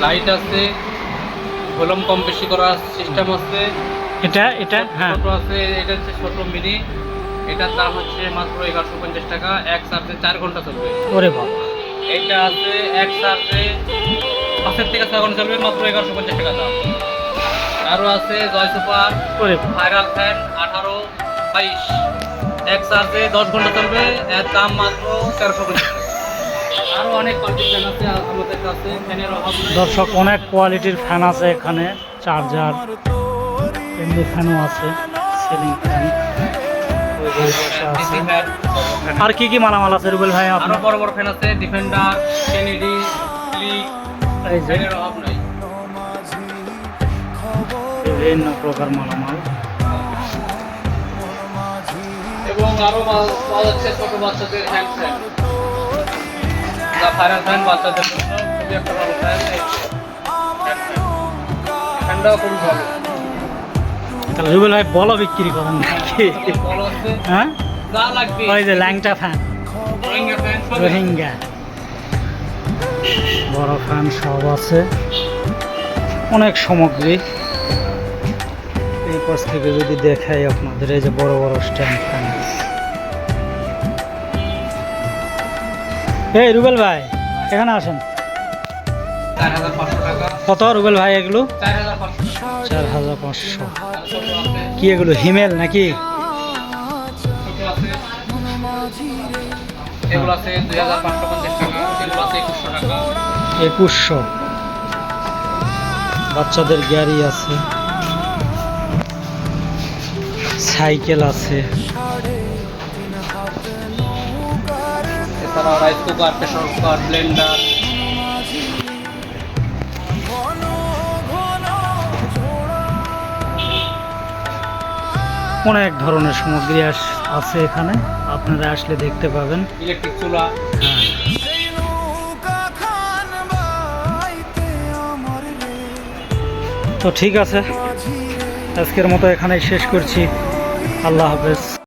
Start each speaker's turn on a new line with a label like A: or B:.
A: Light আছে, volume কম বেশি করার সিস্টেম আছে।
B: এটা হ্যাঁ,
A: ছোট আছে, এটা হচ্ছে ছোট মিনি। এটার দাম হচ্ছে মাত্র 1150 টাকা। এক চার্জে 4 ঘন্টা চলবে।
B: ওরে বাবা,
A: এইটা আছে এক চার্জে 5 থেকে 6 ঘন্টা চলবে, মাত্র 1150 টাকা দাম। আরও আছে জয় সুপার
B: ওরে বাবা।
A: ভাইরাল ফ্যান 18-22, এক চার্জে 10 ঘন্টা চলবে, এর দাম মাত্র 1350 টাকা। আরও অনেক কোয়ালিটির ফ্যান আছে আমাদের কাছে, ফ্যানের অভাব নেই।
B: দর্শক, অনেক কোয়ালিটির ফ্যান আছে এখানে, চার্জার, এমনি ফ্যানও আছে, সিলিং ফ্যান।
A: DC fan.
B: আর কি কি মালামাল আছে রুবেল ভাই
A: আরো
B: আপনার?
A: বড় বড় ফ্যান আছে, ডিফেন্ডার, কেনেডি, ক্লিক,
B: এই যে
A: ফ্যানের অভাব নাই।
B: বিভিন্ন প্রকার মালামাল।
A: এবং আরো পাওয়া যাচ্ছে ছোট বাচ্চাদের হ্যান্ড ফ্যান, যা ভাইরাল ফ্যান বাচ্চাদের জন্য খুবই একটা ভালো ফ্যান। ফ্যানটাও খুবই ভালো।
B: তাহলে রুবেল ভাই বলো বিক্রি করেন নাকি?
A: বড় আছে,
B: হ্যাঁ,
A: যা লাগবে।
B: ওই যে ল্যাংটা ফ্যান,
A: রোহিঙ্গা ফ্যান সব আছে।
B: রোহিঙ্গা, বড় ফ্যান সব আছে, অনেক সামগ্রী। এই পাশ থেকে যদি দেখাই আপনাদের, এই যে বড় বড় স্ট্যান্ড ফ্যান। এই রুবেল ভাই এখানে আসেন।
A: 4500 টাকা।
B: কত রুবেল ভাই এগুলো?
A: 4500 টাকা।
B: 4500।
A: আর ছোট আছে,
B: কি এগুলো হিমেল নাকি?
A: ছোট আছে। এগুলো আছে 2550 টাকা, এগুলো আছে 2100 টাকা।
B: 2100। বাচ্চাদের গাড়ি আছে, সাইকেল আছে,
A: এছাড়াও rice cooker, pressure cooker, Blender.
B: অনেক ধরনের সামগ্রী আছে এখানে, আপনারা আসলে দেখতে পাবেন।
A: ইলেকট্রিক চুলা।
B: হ্যাঁ, তো ঠিক আছে, আজকের মতো এখানেই শেষ করছি। আল্লাহ হাফেজ।